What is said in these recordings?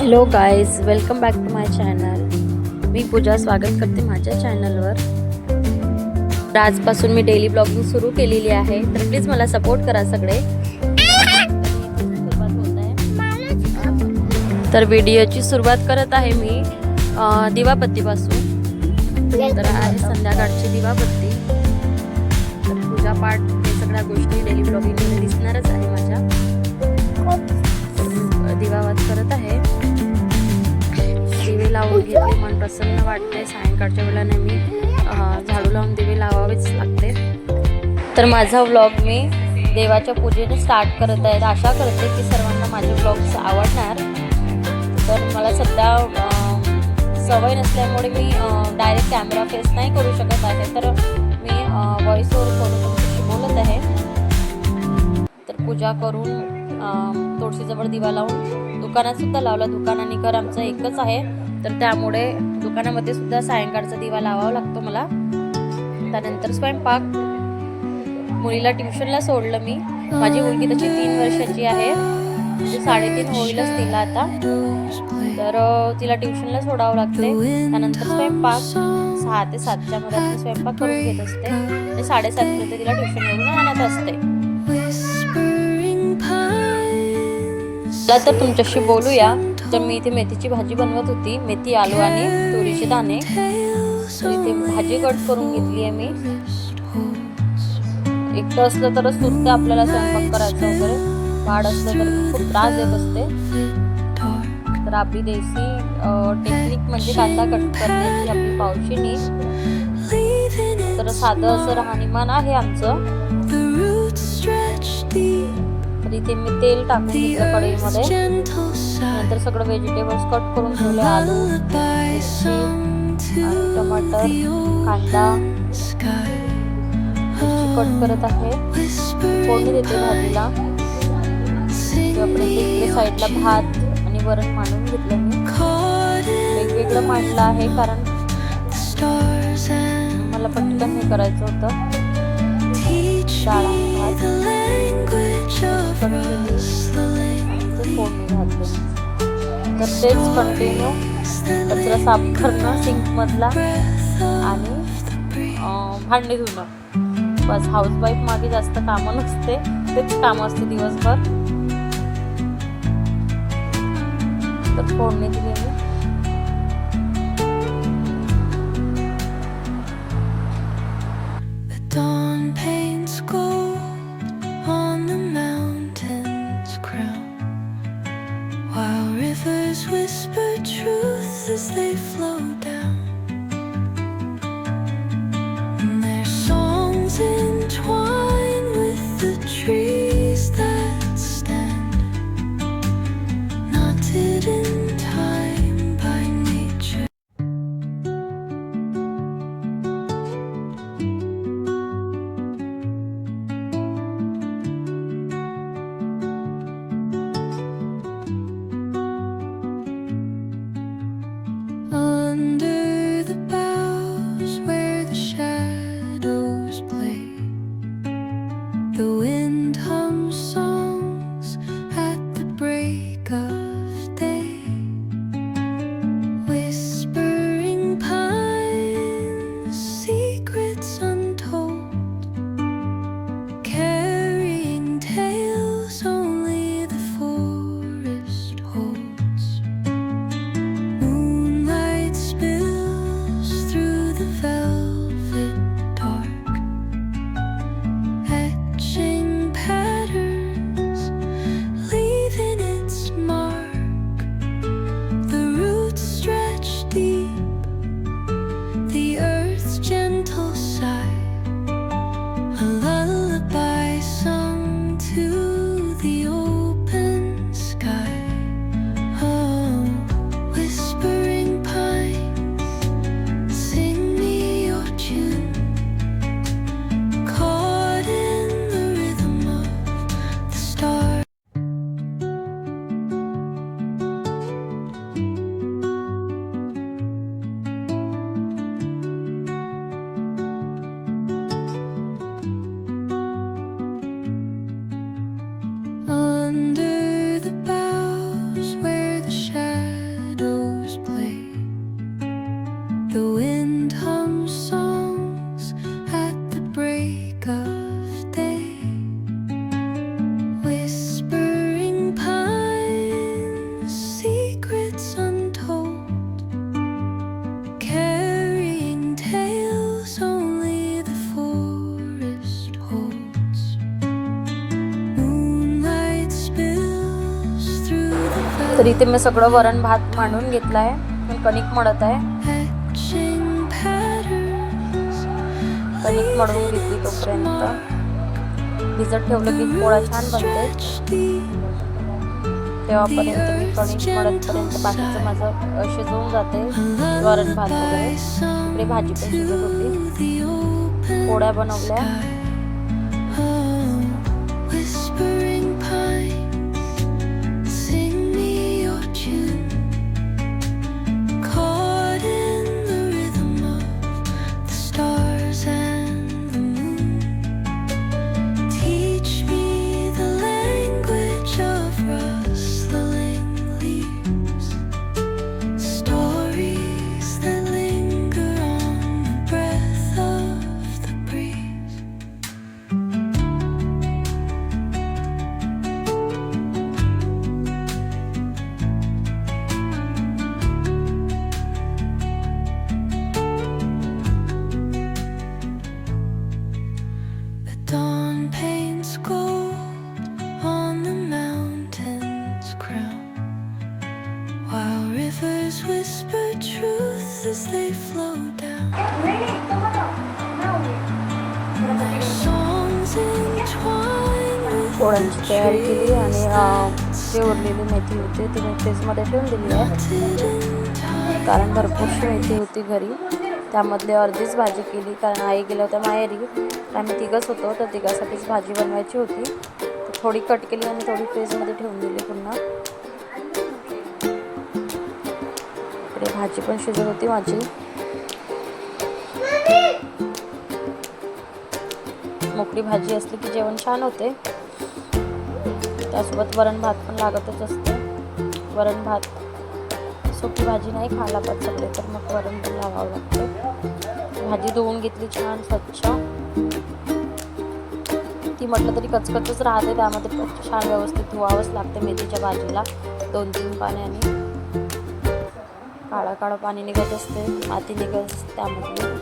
Hello guys, welcome back to my channel. मी पूजा स्वागत करते माझ्या चॅनलवर. तर आजपासून मी डेली ब्लॉगिंग सुरू केलेली आहे, तर प्लीज मला सपोर्ट करा सगळे. तर व्हिडिओची सुरुवात करत आहे मी दिवाबत्तीपासून. तर आहे संध्याकाळची दिवाबत्ती. तर पूजापाठ हे सगळ्या गोष्टी डेली ब्लॉगिंगमध्ये दिसणारच आहे माझ्या. दिवावत करत आहे, दिवे लावून घेतले, मन प्रसन्न वाटते. सायंकाळच्या वेळेला मी झाडू लावून दिवे लावावेच लागते. तर माझा व्लॉग मी देवाच्या पूजेने स्टार्ट करत आहे. आशा करते की सर्वांना माझे व्लॉग्स आवडणार. तर मला सध्या सवय नसल्यामुळे मी डायरेक्ट कॅमेरा फेस नाही करू शकत आहे, तर मी व्हॉइस ओव्हर करून तुमच्याशी बोलत आहे. तर पूजा करून तुळशीजवळ दिवा लावून दुकानात सुद्धा लावला. दुकान आणि घर आमचं एकच आहे, तर त्यामुळे दुकानामध्ये सुद्धा सायंकाळचा दिवा लावावा लागतो मला. त्यानंतर स्वयंपाक. मुलीला ट्युशनला सोडलं मी. माझी मुलगी तशी 3 वर्षाची आहे, म्हणजे 3.5 होईलच तिला आता. तर तिला ट्युशनला सोडावं लागते. त्यानंतर स्वयंपाक 6 ते 7च्या मध्ये स्वयंपाक करून घेत असते आणि 7:30 तिला ट्युशनवरून आणत असते. तर तुमच्याशी बोलूया. तर मी इथे मेथीची भाजी बनवत होती. मेथी, आलू आणि तुरीचे दाणे. तर इथे भाजी कट करून घेतली आहे मी. एकटं असलं तरच सुचते आपल्याला स्वयंपाक करायचं वगैरे. वाढ असलं तर खूप त्रास देत असते. तर आपली देसी टेक्निक म्हणजे कांदा कट करण्याची आपली पावशीनी. तर साधं असं राहणीमान आहे आमचं. तर इथे मी तेल टाकून घेतलं कढईमध्ये. नंतर सगळं व्हेजिटेबल्स कट करून ठेवले. आलू, मिरची आणि टमाटर, कांदा कट करत आहे. फोडणी देते भाजीला. आपण इकडे साईडला भात आणि वरण मांडून घेतलं मी. वेगवेगळं मांडलं आहे कारण मला पटकन हे करायचं होतं. डाळ आणि भात फोडणी घातली. तर तेच कंटिन्यू कचरा साफ करणं सिंकमधला आणि भांडी धुणं. बस हाऊसवाईफ मागे जास्त कामं नसते, तेच कामं असते दिवसभर. तर फोडणी दिली मी. Whisper truth as they flow down, and their songs entwine with the trees that stand, knotted in time by nature. तर इथे मी सगळं वरण भात मांडून घेतला आहे. मी कणिक मळत आहे. etching patterns. कणिक मळून घेतली तोपर्यंत भिजत ठेवलं की पोळ्या छान बनते. तेव्हापर्यंत मी कणिक मळतपर्यंत बाकीचं माझं शिजवून जाते वरण भात वगैरे. इकडे भाजी पण शिजत होती. पोळ्या बनवल्या. Whispering pines, sing me your tune. Caught in the rhythm of the stars and the moon. Teach me the language of rustling leaves. Stories that linger on the breath of the breeze. The dawn paints gold on the mountain's crown, while rivers whisper truth as they flow down. Songs entwined with पोळ्यांची तयारी केली आणि जे उरलेली मेथी होती ती मी फ्रीजमध्ये ठेवून दिली आहे. कारण भरपूरशी मेथी होती घरी. त्यामधली अर्धीच भाजी केली कारण आई गेल्या होत्या माहेरी. आम्ही तिघंच होतो तर तिघासाठीच भाजी बनवायची होती. थोडी कट केली आणि थोडी फ्रीजमध्ये ठेवून दिली पुन्हा. इकडे भाजी पण शिजत होती माझी. मोकळी भाजी असली की जेवण छान होते. त्यासोबत वरण भात पण लागतच असते. वरण भात सुकी भाजी नाही खायला पाहिजे सगळे तर मग वरण पण लावावं लागतं. भाजी धुवून घेतली छान स्वच्छ. ती म्हटलं तरी कचकचच राहते. त्यामध्ये छान व्यवस्थित धुवावंच लागते मेथीच्या भाजीला 2-3 पाण्याने. काळं काळं पाणी निघत असते, माती निघत असते त्यामध्ये.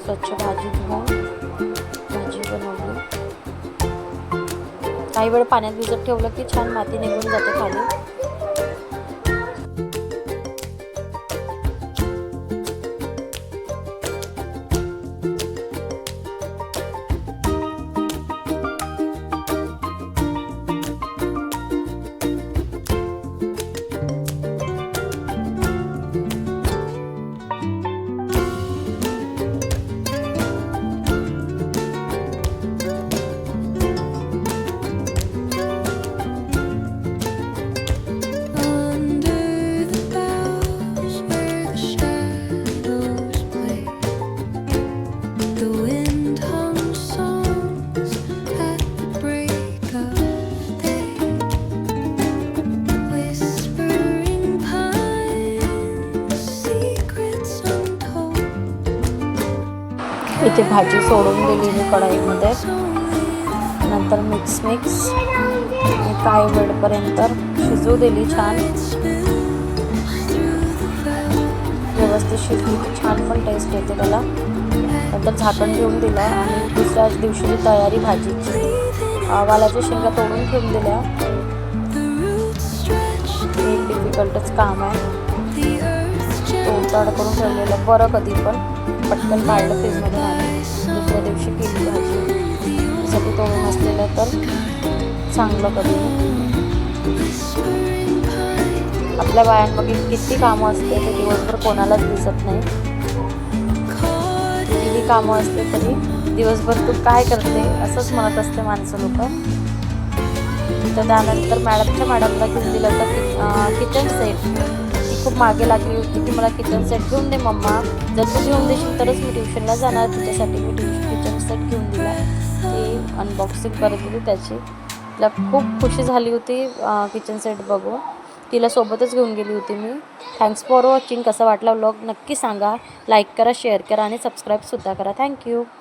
स्वच्छ भाजी धुवून भाजी बनवली. काही वेळ पाण्यात भिजत ठेवलं की छान माती निघून जाते खाली. इथे भाजी सोडून दिली मी कढईमध्ये. नंतर मिक्स काही वेळपर्यंत शिजू दिली छान. व्यवस्थित शिजली की छान पण टेस्ट येते त्याला. नंतर झाकण ठेवून दिलं आणि दुसऱ्या दिवशी तयारी भाजीची. वालाच्या शेंगा तोडून ठेवून दिल्या. हे डिफिकल्टच काम आहे. तोडताड करून ठेवलेलं बरं कधी पण पटकन काढलं फ्रीजमध्ये आणि दुसऱ्या दिवशी केली भाजी. त्यासाठी तोडून असलेलं तर चांगलं कधी. आपल्या बायांमध्ये किती कामं असते ते दिवसभर कोणालाच दिसत नाही. किती कामं असते तरी दिवसभर तू काय करते असंच म्हणत असते माणसं लोक. तर त्यानंतर मॅडमला घेऊन दिलं होतं किचन सेट. खूप मागे लागली होती की मला किचन सेट घेऊन दे मम्मा, जर तू घेऊन देशील तरच मी ट्युशनला जाणार. तिच्यासाठी मी किचन सेट घेऊन दिला. ती अनबॉक्सिंग करत होती त्याची. तिला खूप खुशी झाली होती किचन सेट बघून. तिला सोबतच घेऊन गेली होती मी. Thanks for watching. कसा वाटला व्लॉग नक्की सांगा. लाईक करा, शेअर करा आणि सबस्क्राईबसुद्धा करा. थँक्यू.